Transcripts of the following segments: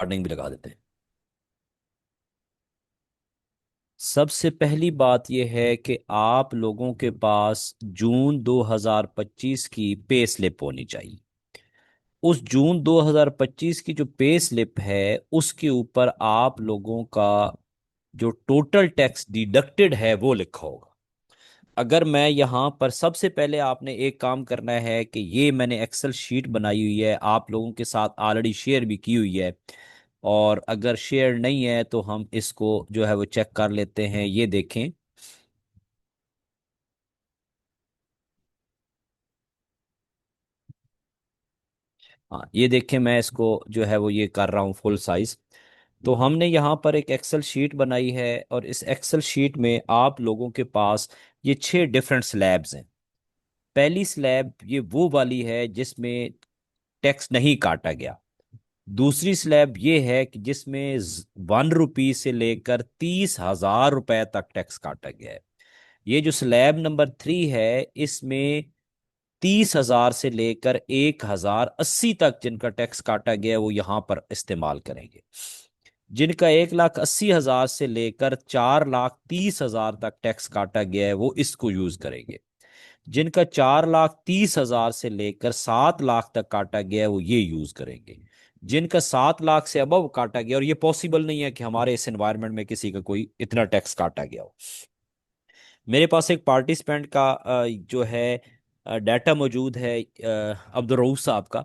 भी लगा देते हैं। सबसे पहली बात यह है कि आप लोगों के पास जून 2025 की पे स्लिप होनी चाहिए। उस जून 2025 की जो पे स्लिप है उसके ऊपर आप लोगों का जो टोटल टैक्स डिडक्टेड है वो लिखा होगा। अगर मैं यहाँ पर सबसे पहले आपने एक काम करना है कि ये मैंने एक्सेल शीट बनाई हुई है, आप लोगों के साथ ऑलरेडी शेयर भी की हुई है। और अगर शेयर नहीं है तो हम इसको जो है वो चेक कर लेते हैं, ये देखें। हाँ, ये देखें, मैं इसको जो है वो ये कर रहा हूँ फुल साइज। तो हमने यहाँ पर एक एक्सेल शीट बनाई है और इस एक्सेल शीट में आप लोगों के पास ये 6 डिफरेंट स्लैब्स हैं। पहली स्लैब ये वो वाली है जिसमें टैक्स नहीं काटा गया। दूसरी स्लैब ये है कि जिसमें 1 रुपी से लेकर 30,000 रुपए तक टैक्स काटा गया है। ये जो स्लैब नंबर 3 है इसमें 30,000 से लेकर 1,080 तक जिनका टैक्स काटा गया है वो यहाँ पर इस्तेमाल करेंगे। जिनका 1,80,000 से लेकर 4,30,000 तक टैक्स काटा गया है वो इसको यूज करेंगे। जिनका 4,30,000 से लेकर 7 लाख तक काटा गया है वो ये यूज करेंगे। जिनका 7 लाख से अबव काटा गया, और ये पॉसिबल नहीं है कि हमारे इस एनवायरनमेंट में किसी का कोई इतना टैक्स काटा गया हो। मेरे पास एक पार्टिसिपेंट का जो है डाटा मौजूद है, अब्दुल रऊफ साहब का।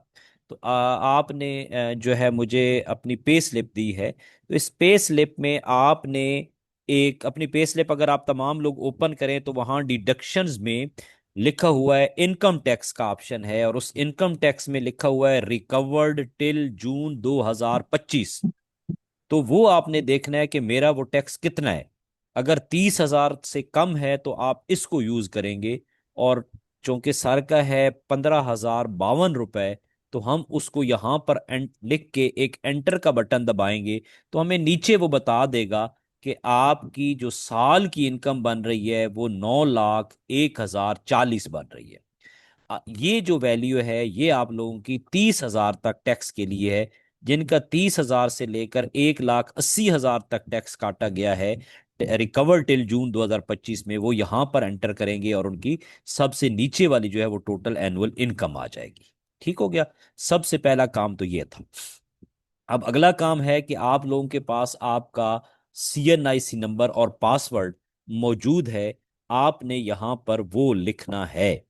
तो आपने जो है मुझे अपनी पे स्लिप दी है। तो इस पे स्लिप में आपने एक अपनी पे स्लिप अगर आप तमाम लोग ओपन करें तो वहाँ डिडक्शंस में लिखा हुआ है इनकम टैक्स का ऑप्शन है, और उस इनकम टैक्स में लिखा हुआ है रिकवर्ड टिल जून 2025। तो वो आपने देखना है कि मेरा वो टैक्स कितना है। अगर 30,000 से कम है तो आप इसको यूज करेंगे। और चूंकि सर का है 15,052 रुपए, तो हम उसको यहाँ पर लिख के एक एंटर का बटन दबाएंगे तो हमें नीचे वो बता देगा कि आपकी जो साल की इनकम बन रही है वो 9,01,040 बन रही है। ये जो वैल्यू है ये आप लोगों की 30,000 तक टैक्स के लिए है। जिनका 30,000 से लेकर 1,80,000 तक टैक्स काटा गया है रिकवर टिल जून 2025 में, वो यहां पर एंटर करेंगे और उनकी सबसे नीचे वाली जो है वो टोटल एनुअल इनकम आ जाएगी। ठीक हो गया। सबसे पहला काम तो ये था। अब अगला काम है कि आप लोगों के पास आपका CNIC नंबर और पासवर्ड मौजूद है। आपने यहां पर वो लिखना है।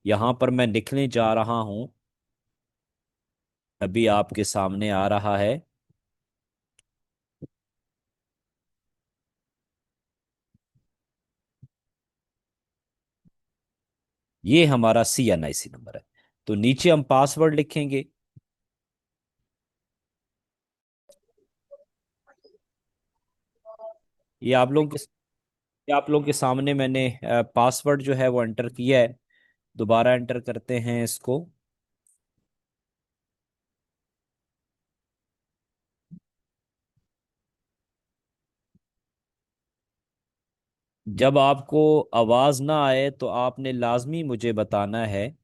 यहां पर मैं लिखने जा रहा हूं, अभी आपके सामने आ रहा है। ये हमारा CNIC नंबर है। तो नीचे हम पासवर्ड लिखेंगे। ये आप लोगों के ये आप लोगों के सामने मैंने पासवर्ड जो है वो एंटर किया है। दोबारा एंटर करते हैं इसको। जब आपको आवाज ना आए तो आपने लाजमी मुझे बताना है।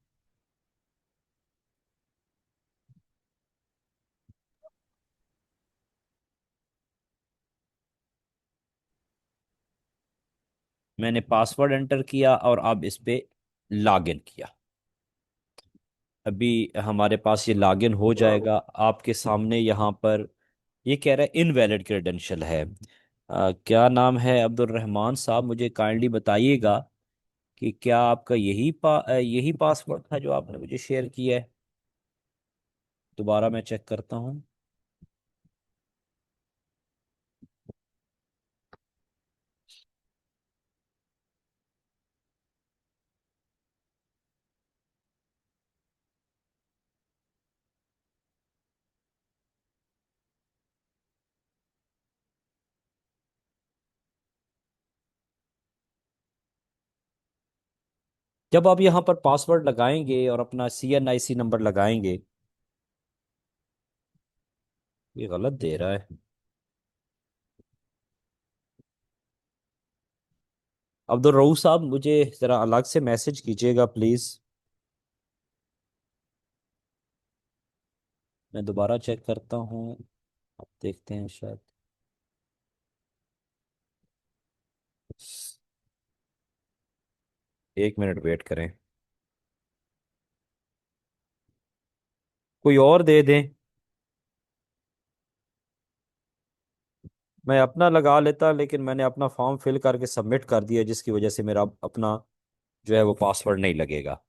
मैंने पासवर्ड एंटर किया और अब इस पे लॉगिन किया। अभी हमारे पास ये लॉगिन हो जाएगा। आपके सामने यहाँ पर ये कह रहा है इनवैलिड क्रेडेंशियल है। क्या नाम है? अब्दुल रहमान साहब, मुझे काइंडली बताइएगा कि क्या आपका यही पासवर्ड था जो आपने मुझे शेयर किया है। दोबारा मैं चेक करता हूँ। जब आप यहाँ पर पासवर्ड लगाएंगे और अपना CNIC नंबर लगाएंगे, ये गलत दे रहा है। अब्दुल रऊफ साहब, मुझे ज़रा अलग से मैसेज कीजिएगा प्लीज़। मैं दोबारा चेक करता हूँ। देखते हैं शायद। 1 मिनट वेट करें। कोई और दे दें। मैं अपना लगा लेता, लेकिन मैंने अपना फॉर्म फिल करके सबमिट कर दिया, जिसकी वजह से मेरा अपना जो है वो पासवर्ड नहीं लगेगा।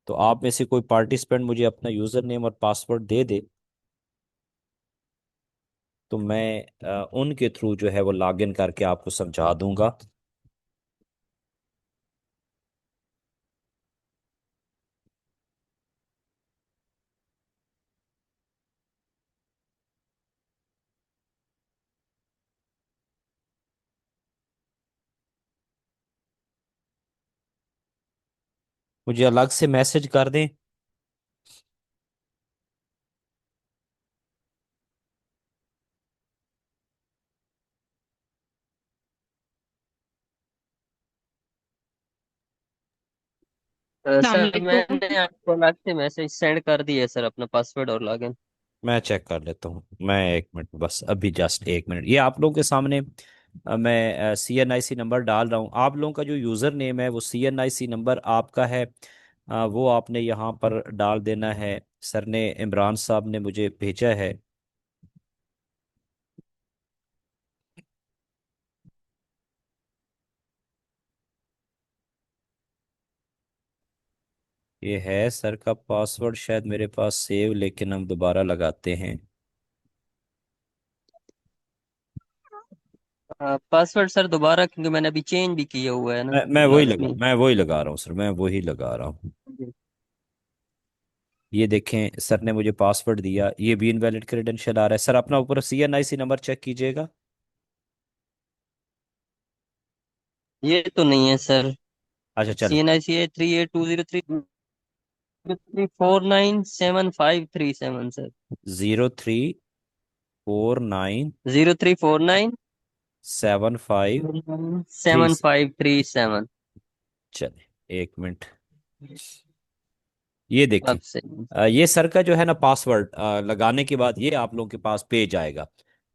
तो आप में से कोई पार्टिसिपेंट मुझे अपना यूज़र नेम और पासवर्ड दे दे, तो मैं उनके थ्रू जो है वो लॉगिन करके आपको समझा दूंगा। मुझे अलग से मैसेज कर दें। सर सलामकुम। मैंने आपको अलग से मैसेज सेंड कर दिया है सर, अपना पासवर्ड और लॉगिन। मैं चेक कर लेता हूँ। मैं 1 मिनट, बस अभी जस्ट 1 मिनट। ये आप लोगों के सामने मैं CNIC नंबर डाल रहा हूँ। आप लोगों का जो यूज़र नेम है वो CNIC नंबर आपका है, वो आपने यहाँ पर डाल देना है। सर ने, इमरान साहब ने मुझे भेजा है। ये है सर का पासवर्ड, शायद मेरे पास सेव, लेकिन हम दोबारा लगाते हैं। पासवर्ड सर दोबारा, क्योंकि मैंने अभी चेंज भी किया हुआ है ना, मैं तो वही लगा लाजमी। मैं वही लगा रहा हूँ सर, मैं वही लगा रहा हूँ। ये देखें, सर ने मुझे पासवर्ड दिया, ये भी इनवैलिड क्रेडेंशियल आ रहा है। सर अपना ऊपर CNIC नंबर चेक कीजिएगा। ये तो नहीं है सर। अच्छा सी चले। एन आई सी है 382030349753 सर। 0349 0349 75 थ्री। 7537। चले, 1 मिनट। ये देखें, अब से ये सर का जो है ना पासवर्ड लगाने के बाद ये आप लोगों के पास पेज आएगा।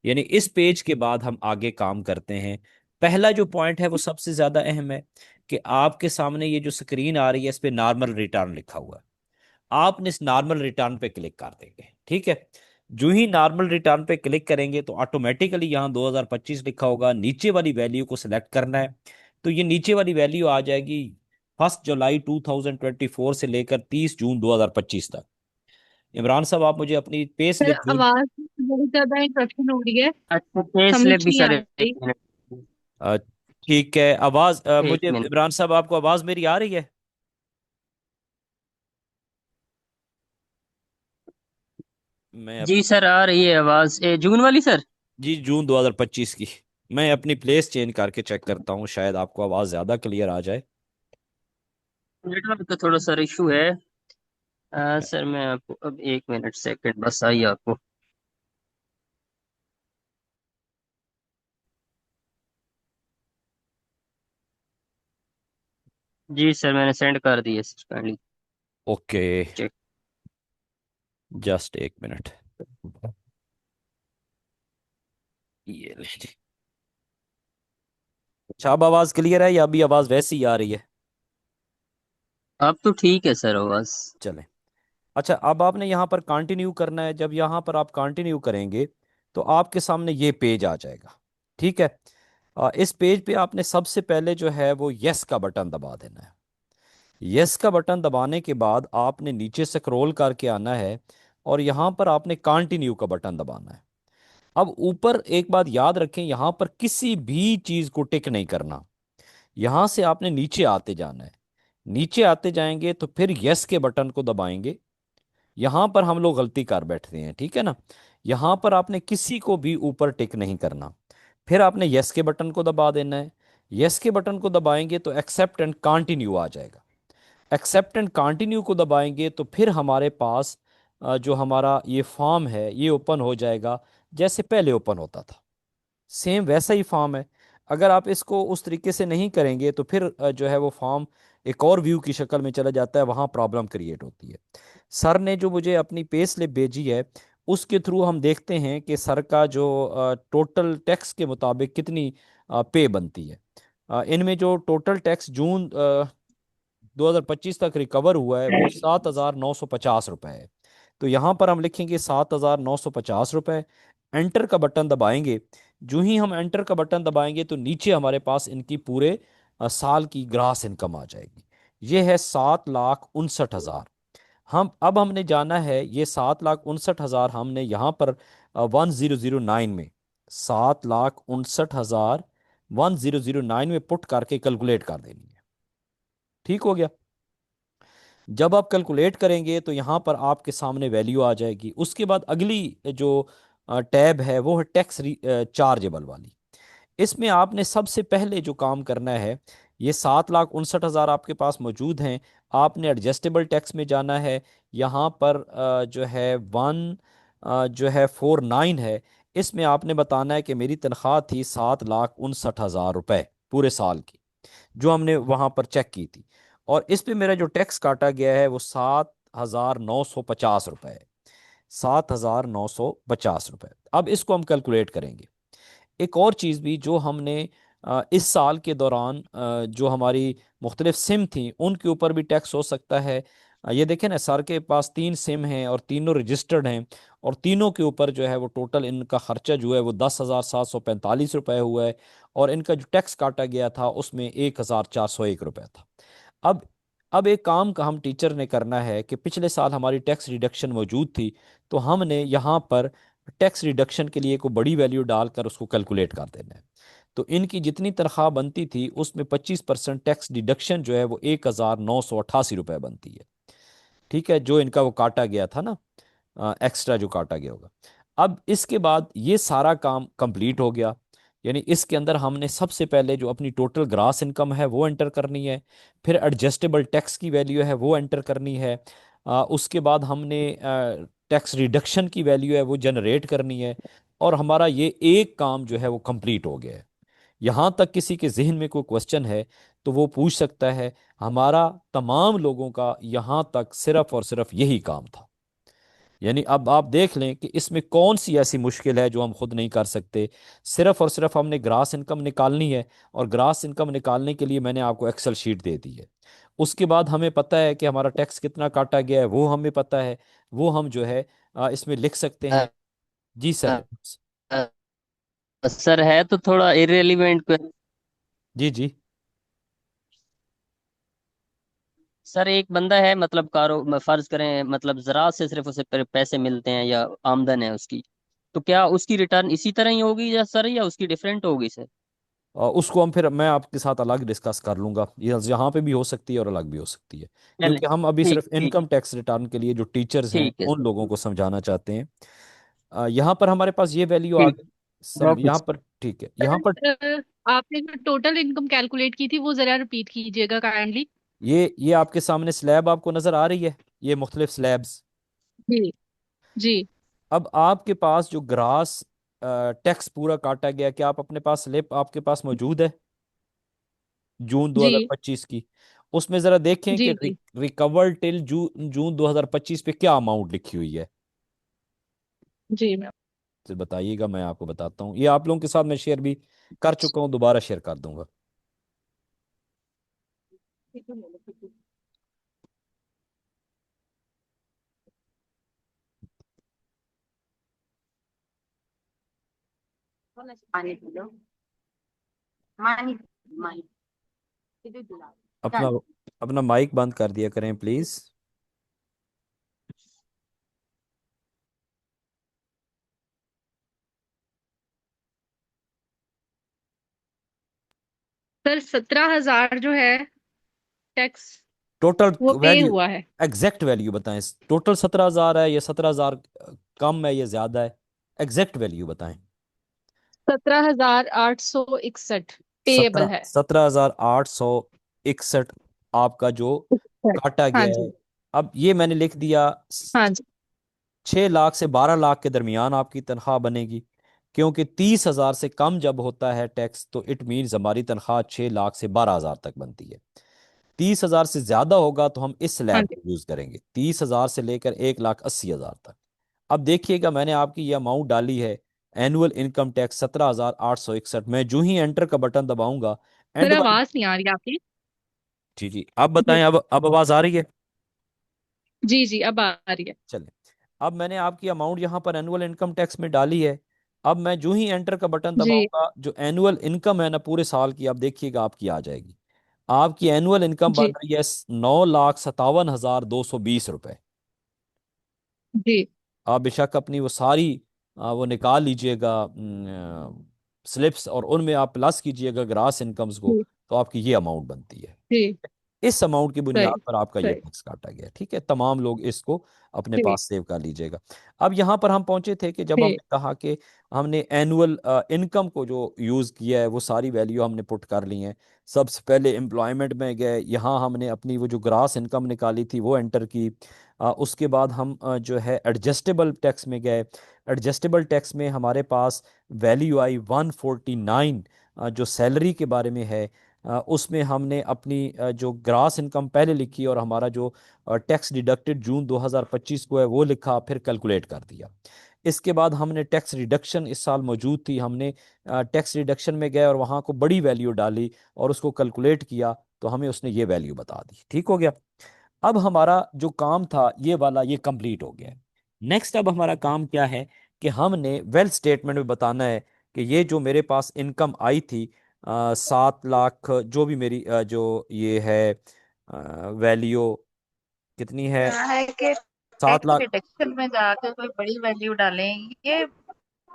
यानी इस पेज के बाद हम आगे काम करते हैं। पहला जो पॉइंट है वो सबसे ज्यादा अहम है, कि आपके सामने ये जो स्क्रीन आ रही है इस पे नॉर्मल रिटर्न लिखा हुआ है। आपने इस नॉर्मल रिटर्न पे क्लिक कर देंगे, ठीक है। जो ही नॉर्मल रिटर्न पे क्लिक करेंगे तो ऑटोमेटिकली यहाँ 2025 लिखा होगा, नीचे वाली वैल्यू को सिलेक्ट करना है। तो ये नीचे वाली वैल्यू आ जाएगी 1 जुलाई 2024 से लेकर 30 जून 2025 तक। इमरान साहब, आप मुझे अपनी पे सर स्लिप जून। आवाज बहुत ज्यादा इंटरप्शन हो रही है। अच्छा, पे समझ स्लिप भी नहीं आ सर एक रही। मिनट। अ, ठीक है, आवाज एक मुझे, मिनट। इमरान साहब आपको आवाज मेरी आ रही है? मैं जी अपनी, सर, आ रही है आवाज, जून वाली सर। जी जून 2025 की। मैं अपनी प्लेस चेंज करके चेक करता हूँ, शायद आपको आवाज ज्यादा क्लियर आ जाए। नेटवर्क का थोड़ा सा इशू है। सर मैं आपको अब 1 मिनट सेकंड बस आई आपको। जी सर, मैंने सेंड कर दिए sir, kindly okay, check. Just 1 minute. ये ले जी। अच्छा, अब आवाज क्लियर है या अभी आवाज वैसी ही आ रही है? अब तो ठीक है सर आवाज। चलें। अच्छा, अब आपने यहाँ पर कंटिन्यू करना है। जब यहाँ पर आप कंटिन्यू करेंगे तो आपके सामने ये पेज आ जाएगा, ठीक है। इस पेज पे आपने सबसे पहले जो है वो यस का बटन दबा देना है। यस का बटन दबाने के बाद आपने नीचे स्क्रॉल करके आना है, और यहाँ पर आपने कंटिन्यू का बटन दबाना है। अब ऊपर एक बात याद रखें, यहाँ पर किसी भी चीज़ को टिक नहीं करना। यहाँ से आपने नीचे आते जाना है। नीचे आते जाएंगे तो फिर यस के बटन को दबाएंगे। यहाँ पर हम लोग गलती कर बैठते हैं, ठीक है ना। यहाँ पर आपने किसी को भी ऊपर टिक नहीं करना। फिर आपने यस के बटन को दबा देना है। यस के बटन को दबाएंगे तो एक्सेप्ट एंड कंटिन्यू आ जाएगा। एक्सेप्ट एंड कंटिन्यू को दबाएंगे तो फिर हमारे पास जो हमारा ये फॉर्म है ये ओपन हो जाएगा, जैसे पहले ओपन होता था। सेम वैसा ही फॉर्म है। अगर आप इसको उस तरीके से नहीं करेंगे तो फिर जो है वो फॉर्म एक और व्यू की शक्ल में चला जाता है, वहाँ प्रॉब्लम क्रिएट होती है। सर ने जो मुझे अपनी पे स्लिप भेजी है उसके थ्रू हम देखते हैं कि सर का जो टोटल टैक्स के मुताबिक कितनी पे बनती है। इनमें जो टोटल टैक्स जून 2025 तक रिकवर हुआ है वो 7,950 रुपये है। तो यहाँ पर हम लिखेंगे 7,950 रुपये। एंटर का बटन दबाएंगे। जो ही हम एंटर का बटन दबाएंगे तो नीचे हमारे पास इनकी पूरे साल की ग्रास इनकम आ जाएगी। ये है 7,59,000। हम अब हमने जाना है ये 7,59,000 हमने यहाँ पर 1009 में 7,59,000 1009 में पुट करके कैलकुलेट कर देनी है। ठीक हो गया। जब आप कैलकुलेट करेंगे तो यहाँ पर आपके सामने वैल्यू आ जाएगी। उसके बाद अगली जो टैब है वो है टैक्स चार्जेबल वाली। इसमें आपने सबसे पहले जो काम करना है, ये 7,59,000 आपके पास मौजूद हैं। आपने एडजस्टेबल टैक्स में जाना है। यहाँ पर जो है 49 है। इसमें आपने बताना है कि मेरी तनख्वाह थी 7,59,000 रुपये पूरे साल की, जो हमने वहाँ पर चेक की थी। और इस पे मेरा जो टैक्स काटा गया है वो 7,950 रुपये है। 7,950 रुपये। अब इसको हम कैलकुलेट करेंगे। एक और चीज़ भी जो हमने इस साल के दौरान जो हमारी मुख्तलिफ सिम थी उनके ऊपर भी टैक्स हो सकता है। ये देखें ना, सर के पास 3 सिम हैं और तीनों रजिस्टर्ड हैं, और तीनों के ऊपर जो है वो टोटल इनका खर्चा जो है वो 10,745 रुपये हुआ है। और इनका जो टैक्स काटा गया था उसमें 1,401 रुपये था। अब अब एक काम का हम टीचर ने करना है कि पिछले साल हमारी टैक्स रिडक्शन मौजूद थी, तो हमने यहाँ पर टैक्स रिडक्शन के लिए कोई बड़ी वैल्यू डालकर उसको कैलकुलेट कर देना है। तो इनकी जितनी तनख्वाह बनती थी उसमें 25% टैक्स डिडक्शन जो है वो 1,988 रुपये बनती है। ठीक है, जो इनका वो काटा गया था ना, एक्स्ट्रा जो काटा गया होगा। अब इसके बाद ये सारा काम कंप्लीट हो गया। यानी इसके अंदर हमने सबसे पहले जो अपनी टोटल ग्रास इनकम है वो एंटर करनी है। फिर एडजस्टेबल टैक्स की वैल्यू है वो एंटर करनी है। उसके बाद हमने टैक्स रिडक्शन की वैल्यू है वो जनरेट करनी है। और हमारा ये एक काम जो है वो कंप्लीट हो गया है। यहाँ तक किसी के जहन में कोई क्वेश्चन है तो वो पूछ सकता है। हमारा तमाम लोगों का यहाँ तक सिर्फ और सिर्फ यही काम था। यानी अब आप देख लें कि इसमें कौन सी ऐसी मुश्किल है जो हम खुद नहीं कर सकते। सिर्फ और सिर्फ हमने ग्रास इनकम निकालनी है, और ग्रास इनकम निकालने के लिए मैंने आपको एक्सेल शीट दे दी है। उसके बाद हमें पता है कि हमारा टैक्स कितना काटा गया है, वो हमें पता है। वो हम जो है इसमें लिख सकते हैं। जी सर। सर है तो थोड़ा इरेलीवेंट। जी जी। सर एक बंदा है, मतलब फर्ज करें मतलब ज़राअत से सिर्फ उसे पैसे मिलते हैं या आमदन है उसकी, तो क्या उसकी रिटर्न इसी तरह ही होगी या सर, या उसकी डिफरेंट होगी सर? उसको हम फिर मैं आपके साथ अलग डिस्कस कर लूंगा। ये यहाँ पे भी हो सकती है और अलग भी हो सकती है, चलें। क्योंकि हम अभी ठीक सिर्फ ठीक। इनकम टैक्स रिटर्न के लिए जो टीचर्स हैं ठीक है उन सर। लोगों को समझाना चाहते हैं। यहाँ पर हमारे पास ये वैल्यू आ ठीक गई। है। सब यहाँ पर ठीक है। यहाँ पर आपने जो टोटल इनकम कैलकुलेट की थी वो जरा रिपीट कीजिएगा काइंडली। ये आपके सामने स्लैब आपको नजर आ रही है, ये मुख्तलिफ स्लैब्स। जी। जी। अब आपके पास जो ग्रास टैक्स पूरा काटा गया, क्या आप अपने पास स्लिप आपके पास मौजूद है जून जी। 2025 की? उसमें जरा देखें कि जी। जी। रिकवर टिल जून 2025 पे क्या अमाउंट लिखी हुई है। जी मैम। तो बताइएगा, मैं आपको बताता हूँ। ये आप लोगों के साथ मैं शेयर भी कर चुका हूँ, दोबारा शेयर कर दूंगा। पानी पी लो। मानी। मानी। अपना अपना माइक बंद कर दिया करें प्लीज। सर 17,000 जो है टैक्स टोटल वो पे वैल्यू, हुआ है। एग्जैक्ट वैल्यू बताएं। टोटल 17,000 है या 17,000 कम है या ज्यादा है? एग्जैक्ट वैल्यू बताएं। 17,861 पेएबल सत्रह है। 17,861 आपका जो काटा हाँ गया है। जी। अब ये मैंने लिख दिया। हाँ जी। 6 लाख से 12 लाख के दरमियान आपकी तनख्वाह बनेगी। क्योंकि 30,000 से कम जब होता है टैक्स तो इट मीन्स हमारी तनख्वाह 6 लाख से 12,000 तक बनती है। 30,000 से ज्यादा होगा तो हम इस हाँ स्लैब जी। को यूज करेंगे, 30,000 से लेकर 1,80,000 तक। अब देखिएगा, मैंने आपकी ये अमाउंट डाली है, एनुअल इनकम टैक्स 17,861। मैं जो ही एंटर का बटन दबाऊंगा, सर एंड वाली। आवाज नहीं आ रही आपकी। जी जी, आप बताएं, अब आवाज आ रही है? जी जी, अब आ रही है। चलें। अब मैंने आपकी अमाउंट यहाँ पर एनुअल इनकम टैक्स में डाली है। अब मैं जो ही एंटर का बटन जी दबाऊंगा, जो एनुअल इनकम है ना पूरे साल की, आप देखिएगा आपकी आ जाएगी। आपकी एनुअल इनकम बन जी रही है 9,57,220 रुपए। जी आप बेशक अपनी वो सारी वो निकाल लीजिएगा स्लिप्स, और उनमें आप प्लस कीजिएगा ग्रास इनकम्स को, जी तो आपकी ये अमाउंट बनती है। जी। इस अमाउंट की बुनियाद सही पर आपका ये सही। टैक्स काटा गया, ठीक है। तमाम लोग इसको अपने ठीक पास सेव कर लीजिएगा। अब यहाँ पर हम पहुंचे थे कि जब ठीक। हमने कहा कि हमने एनुअल इनकम को जो यूज़ किया है वो सारी वैल्यू हमने पुट कर ली है। सबसे पहले एम्प्लॉयमेंट में गए, यहाँ हमने अपनी वो जो ग्रास इनकम निकाली थी वो एंटर की। उसके बाद हम जो है एडजस्टेबल टैक्स में गए। एडजस्टेबल टैक्स में हमारे पास वैल्यू आई 149, जो सैलरी के बारे में है। उसमें हमने अपनी जो ग्रास इनकम पहले लिखी, और हमारा जो टैक्स डिडक्टेड जून 2025 को है वो लिखा, फिर कैलकुलेट कर दिया। इसके बाद हमने टैक्स रिडक्शन इस साल मौजूद थी, हमने टैक्स रिडक्शन में गए और वहाँ को बड़ी वैल्यू डाली और उसको कैलकुलेट किया, तो हमें उसने ये वैल्यू बता दी। ठीक हो गया। अब हमारा जो काम था ये वाला, ये कंप्लीट हो गया है। नेक्स्ट अब हमारा काम क्या है कि हमने वेल्थ स्टेटमेंट में बताना है कि ये जो मेरे पास इनकम आई थी 7 लाख, जो भी मेरी जो ये है वैल्यू कितनी है, क्या है कि 7 लाख। डिडक्शन में जाकर कोई बड़ी वैल्यू डालें, ये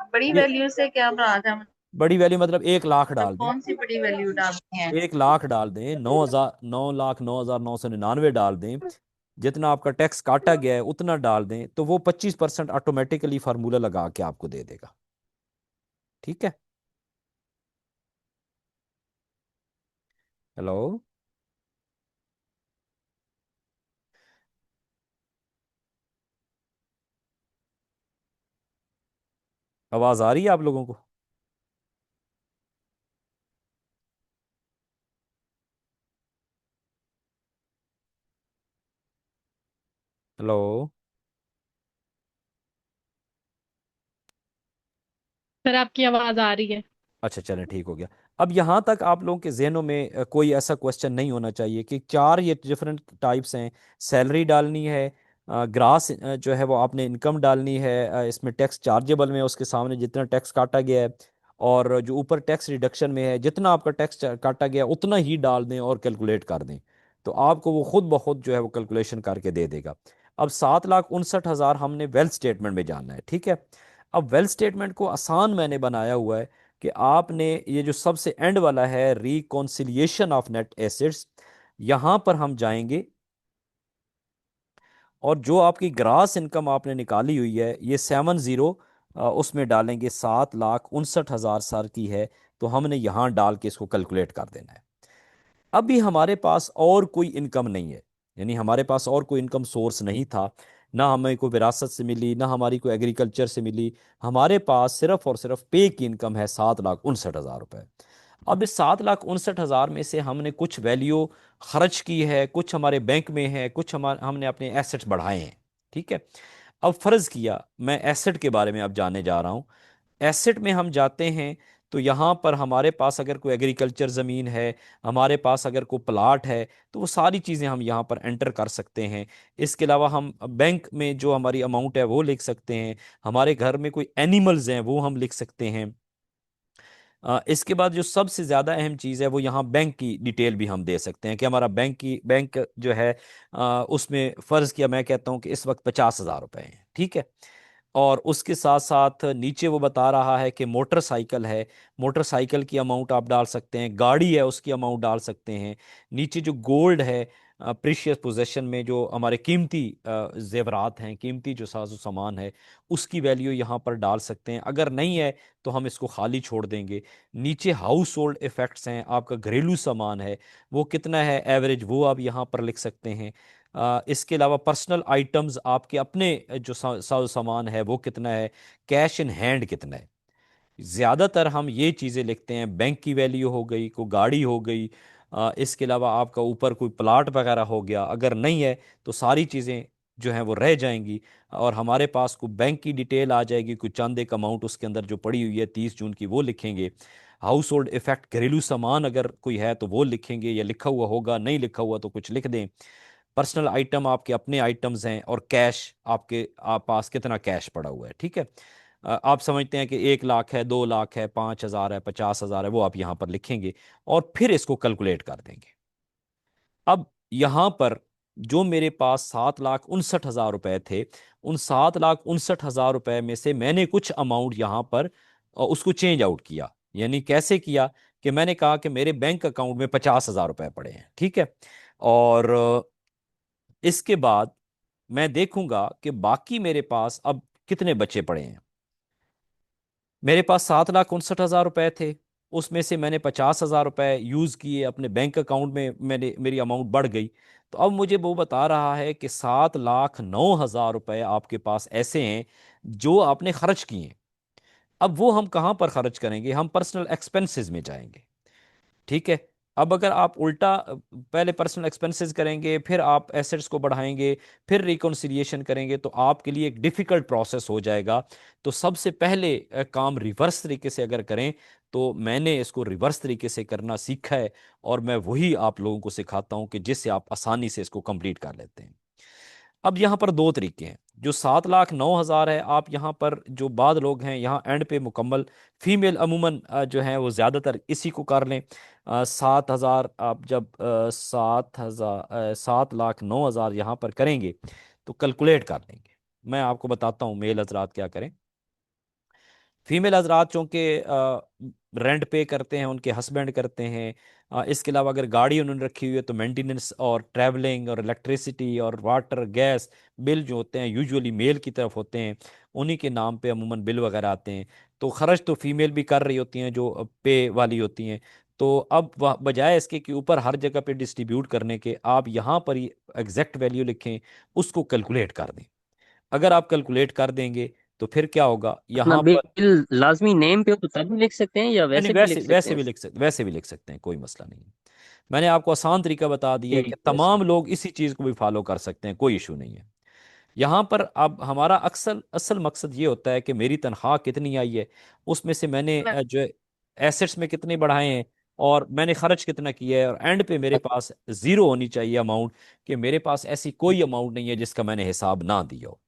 बड़ी ये वैल्यू से क्या मुराद है? बड़ी वैल्यू मतलब 1 लाख मतलब डाल दें। कौन सी बड़ी वैल्यू डालनी है? 1 लाख डाल दें, 9,000, 9,09,999 डाल दें। जितना आपका टैक्स काटा गया है उतना डाल दें, तो वो 25% ऑटोमेटिकली फार्मूला लगा के आपको दे देगा। ठीक है। हेलो, आवाज आ रही है आप लोगों को? हेलो। सर आपकी आवाज आ रही है। अच्छा, चलें, ठीक हो गया। अब यहाँ तक आप लोगों के जहनों में कोई ऐसा क्वेश्चन नहीं होना चाहिए कि चार ये डिफरेंट टाइप्स हैं। सैलरी डालनी है, ग्रास जो है वो आपने इनकम डालनी है, इसमें टैक्स चार्जेबल में उसके सामने जितना टैक्स काटा गया है, और जो ऊपर टैक्स रिडक्शन में है जितना आपका टैक्स काटा गया है, उतना ही डाल दें और कैलकुलेट कर दें, तो आपको वो खुद ब खुद जो है वो कैलकुलेशन करके दे देगा। अब 7,59,000 हमने वेल्थ स्टेटमेंट में जानना है, ठीक है। अब वेल्थ स्टेटमेंट को आसान मैंने बनाया हुआ है कि आपने ये जो सबसे एंड वाला है, रिकॉन्सिलिएशन ऑफ नेट एसेट्स, यहां पर हम जाएंगे, और जो आपकी ग्रास इनकम आपने निकाली हुई है ये 70, उसमें डालेंगे 7,59,000 सर की है, तो हमने यहां डाल के इसको कैलकुलेट कर देना है। अभी हमारे पास और कोई इनकम नहीं है, यानी हमारे पास और कोई इनकम सोर्स नहीं था। ना हमें कोई विरासत से मिली, ना हमारी कोई एग्रीकल्चर से मिली। हमारे पास सिर्फ और सिर्फ पे की इनकम है 7,59,000 रुपये। अब इस 7,59,000 में से हमने कुछ वैल्यू खर्च की है, कुछ हमारे बैंक में है, कुछ हमने अपने एसेट्स बढ़ाए हैं। ठीक है। अब फर्ज किया मैं एसेट के बारे में अब जानने जा रहा हूँ। एसेट में हम जाते हैं, तो यहाँ पर हमारे पास अगर कोई एग्रीकल्चर ज़मीन है, हमारे पास अगर कोई प्लाट है, तो वो सारी चीज़ें हम यहाँ पर एंटर कर सकते हैं। इसके अलावा हम बैंक में जो हमारी अमाउंट है वो लिख सकते हैं। हमारे घर में कोई एनिमल्स हैं वो हम लिख सकते हैं। इसके बाद जो सबसे ज़्यादा अहम चीज़ है वो यहाँ बैंक की डिटेल भी हम दे सकते हैं कि हमारा बैंक जो है उसमें फ़र्ज़ किया, मैं कहता हूँ कि इस वक्त 50,000 रुपये हैं। ठीक है। और उसके साथ साथ नीचे वो बता रहा है कि मोटरसाइकिल है, मोटरसाइकिल की अमाउंट आप डाल सकते हैं, गाड़ी है उसकी अमाउंट डाल सकते हैं। नीचे जो गोल्ड है, प्रीशियस पोजेशन में जो हमारे कीमती जेवरात हैं, कीमती जो साजो सामान है, उसकी वैल्यू यहाँ पर डाल सकते हैं। अगर नहीं है तो हम इसको खाली छोड़ देंगे। नीचे हाउस होल्ड इफ़ेक्ट्स हैं, आपका घरेलू सामान है वो कितना है एवरेज, वो आप यहाँ पर लिख सकते हैं। इसके अलावा पर्सनल आइटम्स आपके अपने जो साजो सामान है वो कितना है, कैश इन हैंड कितना है। ज़्यादातर हम ये चीज़ें लिखते हैं, बैंक की वैल्यू हो गई, कोई गाड़ी हो गई, इसके अलावा आपका ऊपर कोई प्लाट वगैरह हो गया। अगर नहीं है तो सारी चीज़ें जो हैं वो रह जाएंगी, और हमारे पास कोई बैंक की डिटेल आ जाएगी, कोई चंद एक अमाउंट उसके अंदर जो पड़ी हुई है 30 जून की वो लिखेंगे। हाउस होल्ड इफेक्ट घरेलू सामान अगर कोई है तो वो लिखेंगे, या लिखा हुआ होगा, नहीं लिखा हुआ तो कुछ लिख दें। पर्सनल आइटम आपके अपने आइटम्स हैं, और कैश आपके आप पास कितना कैश पड़ा हुआ है, ठीक है। आप समझते हैं कि 1 लाख है, 2 लाख है, 5,000 है, 50,000 है, वो आप यहाँ पर लिखेंगे और फिर इसको कैलकुलेट कर देंगे। अब यहाँ पर जो मेरे पास 7,69,000 रुपए थे, उन 7,69,000 रुपए में से मैंने कुछ अमाउंट यहाँ पर उसको चेंज आउट किया। यानी कैसे किया कि मैंने कहा कि मेरे बैंक अकाउंट में 50,000 रुपए पड़े हैं, ठीक है। और इसके बाद मैं देखूंगा कि बाकी मेरे पास अब कितने बचे पड़े हैं। मेरे पास 7,69,000 रुपए थे, उसमें से मैंने 50,000 रुपए यूज़ किए अपने बैंक अकाउंट में, मैंने मेरी अमाउंट बढ़ गई। तो अब मुझे वो बता रहा है कि 7,09,000 रुपए आपके पास ऐसे हैं जो आपने खर्च किए हैं। अब वो हम कहाँ पर खर्च करेंगे? हम पर्सनल एक्सपेंसेस में जाएंगे, ठीक है। अब अगर आप उल्टा पहले पर्सनल एक्सपेंसेस करेंगे, फिर आप एसेट्स को बढ़ाएंगे, फिर रिकॉन्सिलिएशन करेंगे, तो आपके लिए एक डिफिकल्ट प्रोसेस हो जाएगा। तो सबसे पहले काम रिवर्स तरीके से अगर करें, तो मैंने इसको रिवर्स तरीके से करना सीखा है, और मैं वही आप लोगों को सिखाता हूं कि जिससे आप आसानी से इसको कंप्लीट कर लेते हैं। अब यहाँ पर दो तरीके हैं। जो 7,09,000 है, आप यहाँ पर जो बाद लोग हैं यहाँ एंड पे मुकम्मल, फीमेल अमूमन जो हैं वो ज़्यादातर इसी को कर लें। 7,000 आप जब 7,09,000 यहाँ पर करेंगे तो कैलकुलेट कर लेंगे। मैं आपको बताता हूँ मेल हजरात क्या करें। फीमेल हजरात चूँकि रेंट पे करते हैं, उनके हस्बैंड करते हैं, इसके अलावा अगर गाड़ी उन्होंने रखी हुई है तो मेंटेनेंस और ट्रैवलिंग और इलेक्ट्रिसिटी और वाटर गैस बिल जो होते हैं यूजुअली मेल की तरफ होते हैं, उन्हीं के नाम पे अमूमन बिल वगैरह आते हैं। तो खर्च तो फीमेल भी कर रही होती हैं जो पे वाली होती हैं। तो अब बजाय इसके कि ऊपर हर जगह पे डिस्ट्रीब्यूट करने के, आप यहाँ पर ही एग्जैक्ट वैल्यू लिखें, उसको कैलकुलेट कर दें। अगर आप कैलकुलेट कर देंगे तो फिर क्या होगा अपना यहाँ पर। बिल लाजमी नेम पे हो तो तभी लिख सकते हैं या नहीं नहीं, वैसे भी वैसे लिख सकते वैसे हैं? भी लिख सकते, वैसे भी लिख सकते हैं, कोई मसला नहीं है। मैंने आपको आसान तरीका बता दिया है कि ठीक है तमाम लोग इसी चीज़ को भी फॉलो कर सकते हैं, कोई इशू नहीं है। यहाँ पर अब हमारा अक्सर असल मकसद ये होता है कि मेरी तनख्वाह कितनी आई है, उसमें से मैंने जो एसेट्स में कितने बढ़ाए हैं, और मैंने खर्च कितना किया है, और एंड पे मेरे पास ज़ीरो होनी चाहिए अमाउंट, कि मेरे पास ऐसी कोई अमाउंट नहीं है जिसका मैंने हिसाब ना दिया हो।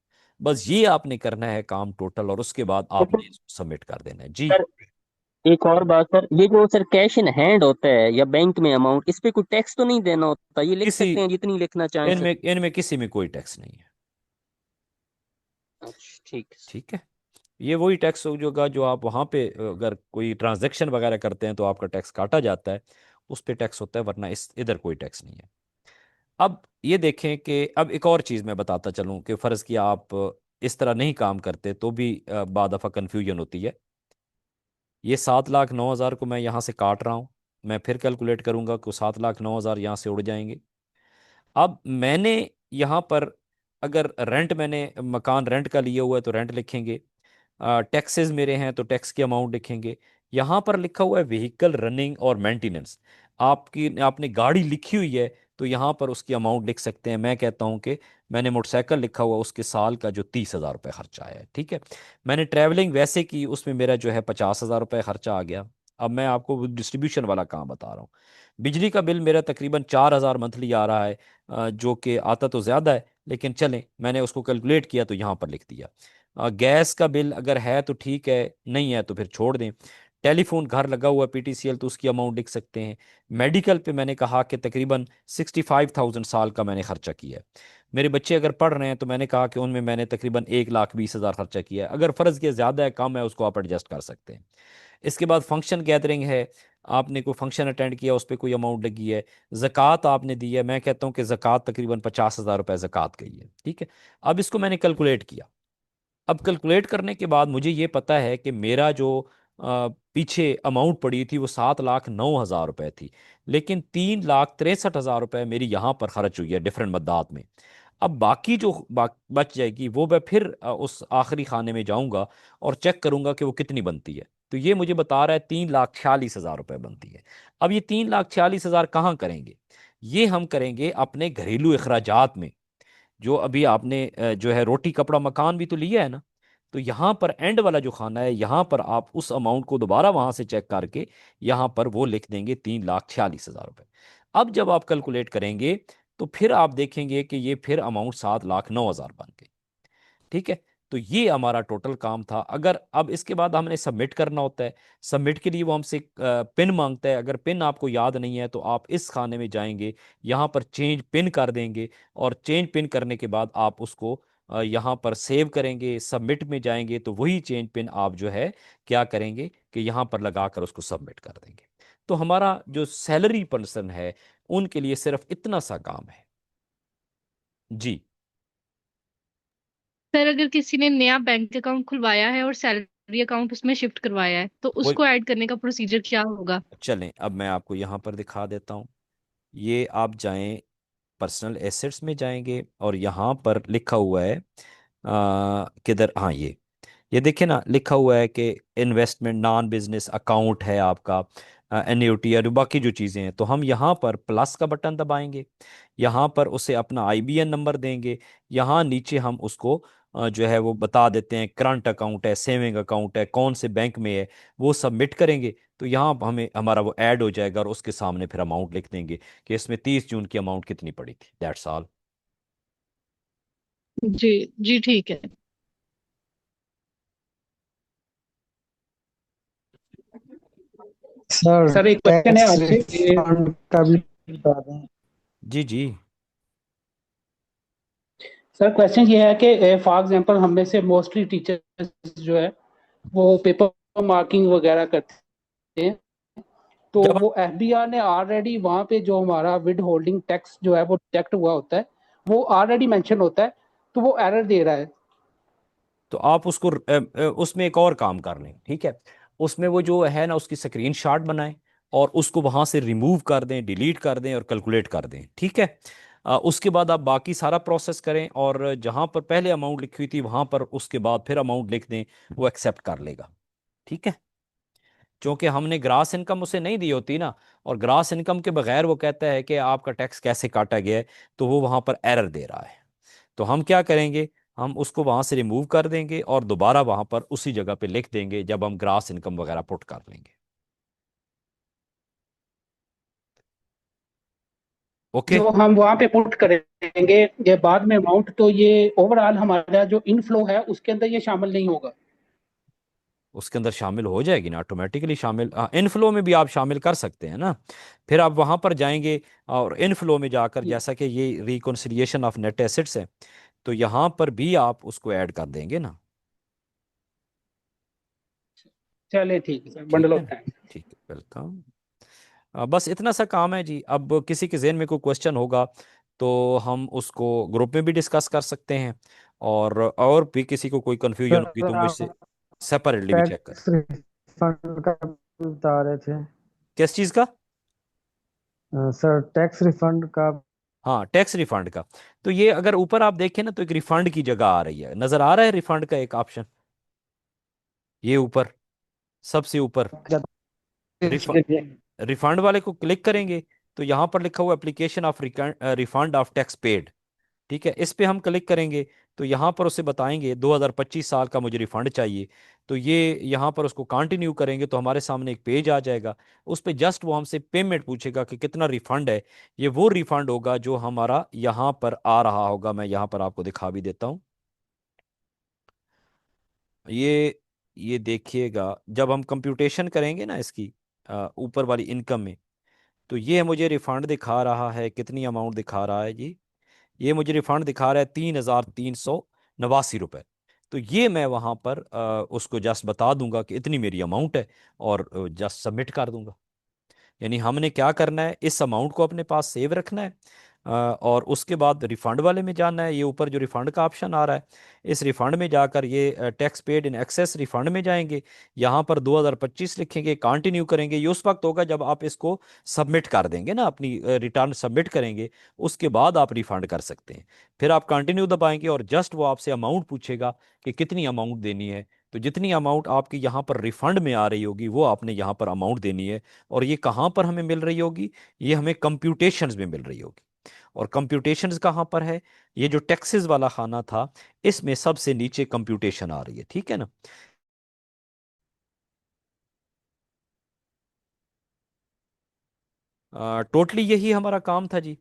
बस ये आपने करना है काम टोटल, और उसके बाद आपने अच्छा इसको सबमिट कर देना है जी। सर, एक और बात सर, ये जो सर कैश इन हैंड होता है या बैंक में अमाउंट, इस पे कोई टैक्स तो नहीं देना होता? ये लिख किसी सकते हैं जितनी लिखना चाहें सर? इनमें किसी में कोई टैक्स नहीं है, अच्छा ठीक है सर। ठीक है। ये वही टैक्स होगा जो आप वहाँ पे अगर कोई ट्रांजैक्शन वगैरह करते हैं तो आपका टैक्स काटा जाता है, उस पे टैक्स होता है, वरना इस इधर कोई टैक्स नहीं है। अब ये देखें कि अब एक और चीज़ मैं बताता चलूँ कि फ़र्ज़ किया आप इस तरह नहीं काम करते तो भी बाद दफ़ा कन्फ्यूजन होती है। ये 7,09,000 को मैं यहाँ से काट रहा हूँ, मैं फिर कैलकुलेट करूँगा कि 7,09,000 यहाँ से उड़ जाएंगे। अब मैंने यहाँ पर अगर रेंट, मैंने मकान रेंट का लिया हुआ है तो रेंट लिखेंगे, टैक्सेस मेरे हैं तो टैक्स की अमाउंट लिखेंगे। यहाँ पर लिखा हुआ है व्हीकल रनिंग और मेंटेनेंस, आपकी आपने गाड़ी लिखी हुई है तो यहाँ पर उसकी अमाउंट लिख सकते हैं। मैं कहता हूँ कि मैंने मोटरसाइकिल लिखा हुआ, उसके साल का जो 30,000 रुपये खर्चा आया है, ठीक है। मैंने ट्रैवलिंग वैसे की, उसमें मेरा जो है 50,000 रुपये खर्चा आ गया। अब मैं आपको डिस्ट्रीब्यूशन वाला काम बता रहा हूँ। बिजली का बिल मेरा तकरीबन 4,000 मंथली आ रहा है, जो कि आता तो ज़्यादा है, लेकिन चलें मैंने उसको कैलकुलेट किया तो यहाँ पर लिख दिया। गैस का बिल अगर है तो ठीक है, नहीं है तो फिर छोड़ दें। टेलीफोन घर लगा हुआ पीटीसीएल तो उसकी अमाउंट लिख सकते हैं। मेडिकल पे मैंने कहा कि तकरीबन 65,000 साल का मैंने खर्चा किया है। मेरे बच्चे अगर पढ़ रहे हैं तो मैंने कहा कि उनमें मैंने तकरीबन 1,20,000 खर्चा किया है। अगर फ़र्ज़ किया ज़्यादा है कम है उसको आप एडजस्ट कर सकते हैं। इसके बाद फंक्शन गैदरिंग है, आपने कोई फंक्शन अटेंड किया उस पर कोई अमाउंट लगी है। ज़कात आपने दी है, मैं कहता हूँ कि ज़कात तकरीबन 50,000 रुपये ज़कात गई है, ठीक है। अब इसको मैंने कैलकुलेट किया। अब कैलकुलेट करने के बाद मुझे ये पता है कि मेरा जो पीछे अमाउंट पड़ी थी वो 7,09,000 रुपये थी, लेकिन 3,63,000 रुपये मेरी यहाँ पर खर्च हुई है डिफरेंट मद्दात में। अब बाकी जो बच जाएगी वो मैं फिर उस आखिरी खाने में जाऊंगा और चेक करूंगा कि वो कितनी बनती है। तो ये मुझे बता रहा है 3,46,000 रुपये बनती है। अब ये 3,46,000 कहाँ करेंगे? ये हम करेंगे अपने घरेलू अखराजात में। जो अभी आपने जो है रोटी कपड़ा मकान भी तो लिया है ना, तो यहाँ पर एंड वाला जो खाना है, यहाँ पर आप उस अमाउंट को दोबारा वहां से चेक करके यहाँ पर वो लिख देंगे 3,46,000 रुपये। अब जब आप कैलकुलेट करेंगे तो फिर आप देखेंगे कि ये फिर अमाउंट 7,09,000 बन गई। ठीक है। तो ये हमारा टोटल काम था। अगर अब इसके बाद हमने सबमिट करना होता है, सबमिट के लिए वो हमसे पिन मांगता है। अगर पिन आपको याद नहीं है तो आप इस खाने में जाएंगे, यहाँ पर चेंज पिन कर देंगे, और चेंज पिन करने के बाद आप उसको यहाँ पर सेव करेंगे, सबमिट में जाएंगे तो वही चेंज पिन आप जो है क्या करेंगे कि यहाँ पर लगा कर उसको सबमिट कर देंगे। तो हमारा जो सैलरी पर्सन है उनके लिए सिर्फ इतना सा काम है जी। सर अगर किसी ने नया बैंक अकाउंट खुलवाया है और सैलरी अकाउंट उसमें शिफ्ट करवाया है तो वो उसको ऐड करने का प्रोसीजर क्या होगा? चलें, अब मैं आपको यहाँ पर दिखा देता हूँ। ये आप जाएं, पर्सनल एसेट्स में जाएंगे और यहाँ पर लिखा हुआ है किधर, हाँ ये देखिए ना, लिखा हुआ है कि इन्वेस्टमेंट नॉन बिजनेस अकाउंट है आपका, एन्युटी और बाकी जो चीज़ें हैं। तो हम यहाँ पर प्लस का बटन दबाएंगे, यहाँ पर उसे अपना आईबीएन नंबर देंगे, यहाँ नीचे हम उसको जो है वो बता देते हैं करंट अकाउंट है, सेविंग अकाउंट है, कौन से बैंक में है, वो सबमिट करेंगे। तो यहाँ हमें हमारा वो ऐड हो जाएगा और उसके सामने फिर अमाउंट लिख देंगे कि इसमें 30 जून की अमाउंट कितनी पड़ी थी। That's all. जी। जी ठीक है। सर सर एक क्वेश्चन है टैक्स आपसे रिफंड का भी बता दें। जी जी। सर क्वेश्चन ये है कि फॉर एग्जांपल हम में से मोस्टली टीचर्स जो है वो पेपर मार्किंग वगैरह करते हैं, तो जब वो एफबीआर ने ऑलरेडी वहाँ पे जो हमारा विद होल्डिंग टैक्स जो है वो डिडक्ट हुआ होता है, वो ऑलरेडी मेंशन होता है, तो वो एरर दे रहा है। तो आप उसको उसमें एक और काम कर लें, ठीक है। उसमें वो जो है ना उसकी स्क्रीन शॉट बनाएं और उसको वहां से रिमूव कर दें, डिलीट कर दें और कैलकुलेट कर दें, ठीक है। उसके बाद आप बाकी सारा प्रोसेस करें और जहां पर पहले अमाउंट लिखी हुई थी वहां पर उसके बाद फिर अमाउंट लिख दें, वो एक्सेप्ट कर लेगा। ठीक है। क्योंकि हमने ग्रास इनकम उसे नहीं दी होती ना, और ग्रास इनकम के बगैर वो कहता है कि आपका टैक्स कैसे काटा गया है, तो वो वहां पर एरर दे रहा है। तो हम क्या करेंगे, हम उसको वहां से रिमूव कर देंगे और दोबारा वहां पर उसी जगह पे लिख देंगे जब हम ग्रास इनकम वगैरह पुट कर लेंगे। ओके। जो हम वहाँ पे पुट करेंगे ये बाद में अमाउंट, तो ये ओवरऑल हमारा जो इनफ्लो है उसके अंदर ये शामिल नहीं होगा। उसके अंदर शामिल हो जाएगी ना, ऑटोमेटिकली शामिल, इनफ्लो में भी आप शामिल कर सकते हैं ना। फिर आप वहां पर जाएंगे और इनफ्लो में जाकर, जैसा कि ये रिकॉन्सिलिएशन ऑफ नेट एसेट्स है, तो यहाँ पर भी आप उसको ऐड कर देंगे ना। चले ठीक है सर, ठीक बंडल है ऑफ ना। थैंक्स। ठीक है, वेलकम। बस इतना सा काम है जी। अब किसी के जहन में कोई क्वेश्चन होगा तो हम उसको ग्रुप में भी डिस्कस कर सकते हैं, और भी किसी को कोई कंफ्यूजन होगी सर तो आप मुझसे सेपरेटली भी चेक करें। टैक्स रिफंड का भी बता रहे थे। किस चीज़ का? सर टैक्स रिफंड का। हाँ, टैक्स रिफंड का। तो ये अगर ऊपर आप देखें ना तो एक रिफंड की जगह आ रही है, नजर आ रहा है रिफंड का एक ऑप्शन, ये ऊपर, सबसे ऊपर। रिफंड वाले को क्लिक करेंगे तो यहाँ पर लिखा हुआ application of refund of tax paid. ठीक है, इस पे हम क्लिक करेंगे तो यहाँ पर उसे बताएंगे 2025 साल का मुझे रिफंड चाहिए। तो ये यहाँ पर उसको कंटिन्यू करेंगे तो हमारे सामने एक पेज आ जाएगा। उस पे जस्ट वो हमसे पेमेंट पूछेगा कि कितना रिफंड है। ये वो रिफंड होगा जो हमारा यहाँ पर आ रहा होगा। मैं यहाँ पर आपको दिखा भी देता हूँ। ये देखिएगा, जब हम कंप्यूटेशन करेंगे ना इसकी ऊपर वाली इनकम में, तो ये मुझे रिफंड दिखा रहा है, कितनी अमाउंट दिखा रहा है जी, ये मुझे रिफंड दिखा रहा है 3,389 रुपये। तो ये मैं वहाँ पर उसको जस्ट बता दूंगा कि इतनी मेरी अमाउंट है और जस्ट सबमिट कर दूंगा। यानी हमने क्या करना है, इस अमाउंट को अपने पास सेव रखना है, और उसके बाद रिफंड वाले में जाना है। ये ऊपर जो रिफंड का ऑप्शन आ रहा है, इस रिफंड में जाकर ये tax paid in excess refund में जाएंगे, यहाँ पर 2025 लिखेंगे, कंटिन्यू करेंगे। ये उस वक्त होगा जब आप इसको सबमिट कर देंगे ना, अपनी रिटर्न सबमिट करेंगे, उसके बाद आप रिफंड कर सकते हैं। फिर आप कंटिन्यू दबाएंगे और जस्ट वो आपसे अमाउंट पूछेगा कि कितनी अमाउंट देनी है। तो जितनी अमाउंट आपकी यहाँ पर रिफंड में आ रही होगी वो आपने यहाँ पर अमाउंट देनी है। और ये कहाँ पर हमें मिल रही होगी, ये हमें कंप्यूटेशंस में मिल रही होगी। और कंप्यूटेशंस कहाँ पर है? ये जो टैक्सेस वाला खाना था, इसमें सबसे नीचे कंप्यूटेशन आ रही है, ठीक है ना। टोटली यही हमारा काम था जी।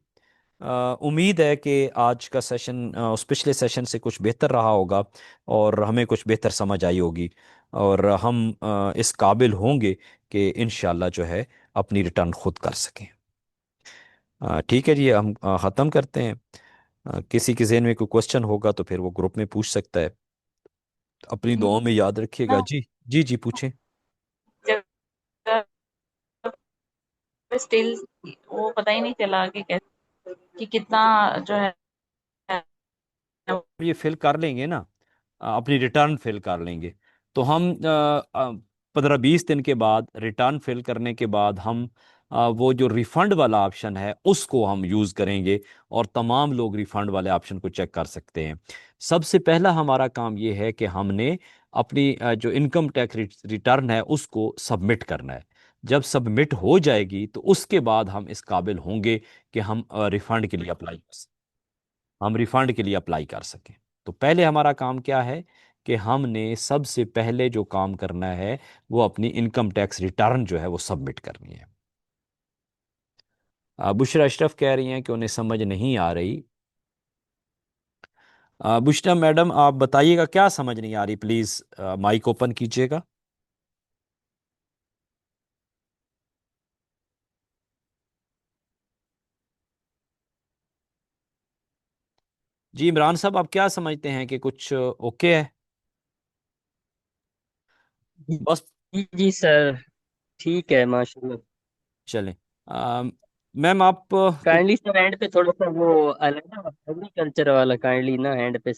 उम्मीद है कि आज का सेशन उस पिछले सेशन से कुछ बेहतर रहा होगा और हमें कुछ बेहतर समझ आई होगी, और हम इस काबिल होंगे कि इंशाल्लाह जो है अपनी रिटर्न खुद कर सकें। ठीक है जी, हम ख़त्म करते हैं। किसी के ज़हन में कोई क्वेश्चन होगा तो फिर वो ग्रुप में पूछ सकता है। अपनी दुआओं में याद रखिएगा ना जी। जी जी पूछें। स्टिल वो पता ही नहीं चला कि कैसे कि कितना जो है। ये फिल कर लेंगे ना, अपनी रिटर्न फिल कर लेंगे, तो हम 15-20 दिन के बाद रिटर्न फिल करने के बाद हम वो जो रिफंड वाला ऑप्शन है उसको हम यूज़ करेंगे, और तमाम लोग रिफंड वाले ऑप्शन को चेक कर सकते हैं। सबसे पहला हमारा काम ये है कि हमने अपनी जो इनकम टैक्स रिटर्न है उसको सबमिट करना है। जब सबमिट हो जाएगी तो उसके बाद हम इस काबिल होंगे कि हम रिफंड के लिए अप्लाई कर सकें। तो पहले हमारा काम क्या है कि हमने सबसे पहले जो काम करना है वो अपनी इनकम टैक्स रिटर्न जो है वो सबमिट करनी है। बुशरा अशरफ कह रही हैं कि उन्हें समझ नहीं आ रही। बुशरा मैडम आप बताइएगा क्या समझ नहीं आ रही, प्लीज़ माइक ओपन कीजिएगा। जी इमरान साहब, आप क्या समझते हैं कि कुछ ओके है? बस जी जी सर, ठीक है माशाल्लाह। चलें। मैम आप काइंडली सर एंड पे थोड़ा सा वो अलग ना एग्रीकल्चर वाला काइंडली ना एंड पे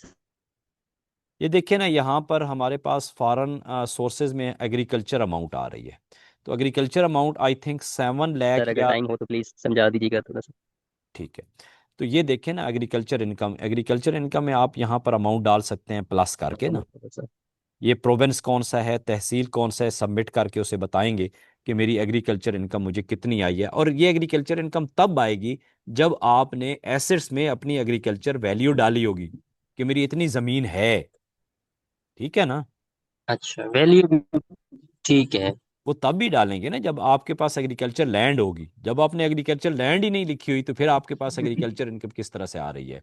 ये देखिए ना, यहाँ पर हमारे पास फॉरेन सोर्सेज में एग्रीकल्चर अमाउंट आ रही है। तो agriculture amount I think 7 lakh sir अगर या, टाइम हो तो प्लीज समझा दीजिएगा थोड़ा सा। ठीक है। तो ये देखें ना, एग्रीकल्चर इनकम में आप यहाँ पर अमाउंट डाल सकते हैं प्लस करके ना। थोड़ा सा ये प्रोविंस कौन सा है, तहसील कौन सा है, सबमिट करके उसे बताएंगे कि मेरी एग्रीकल्चर इनकम मुझे कितनी आई है। और ये एग्रीकल्चर इनकम तब आएगी जब आपने एसेट्स में अपनी एग्रीकल्चर वैल्यू डाली होगी कि मेरी इतनी ज़मीन है, ठीक है ना। अच्छा वैल्यू, ठीक है। वो तब भी डालेंगे ना जब आपके पास एग्रीकल्चर लैंड होगी। जब आपने एग्रीकल्चर लैंड ही नहीं लिखी हुई तो फिर आपके पास एग्रीकल्चर इनकम किस तरह से आ रही है,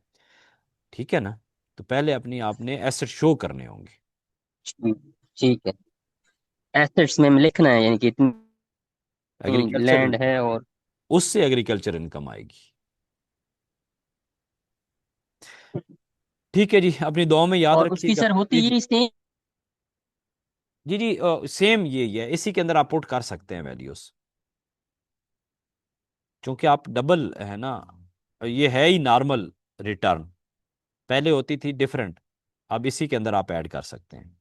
ठीक है ना। तो पहले अपनी आपने एसेट शो करने होंगे। ठीक है, एसेट्स में लिखना है यानी कि इतनी एग्रीकल्चर लैंड इनकम, है और उससे एग्रीकल्चर इनकम आएगी। ठीक है जी, अपनी दुआ में याद उसकी रखिएगा। सर होती जी जी। ये सेम। जी जी, सेम यही है, इसी के अंदर आप पुट कर सकते हैं वैल्यूज, क्योंकि आप डबल है ना, ये है ही नॉर्मल रिटर्न, पहले होती थी डिफरेंट, अब इसी के अंदर आप ऐड कर सकते हैं।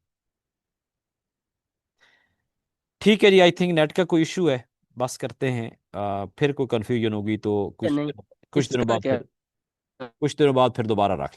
ठीक है जी, आई थिंक नेट का कोई इशू है, बस करते हैं। फिर कोई कंफ्यूजन होगी तो नहीं, कुछ दिनों इसका बाद क्या? फिर दोबारा रख लें।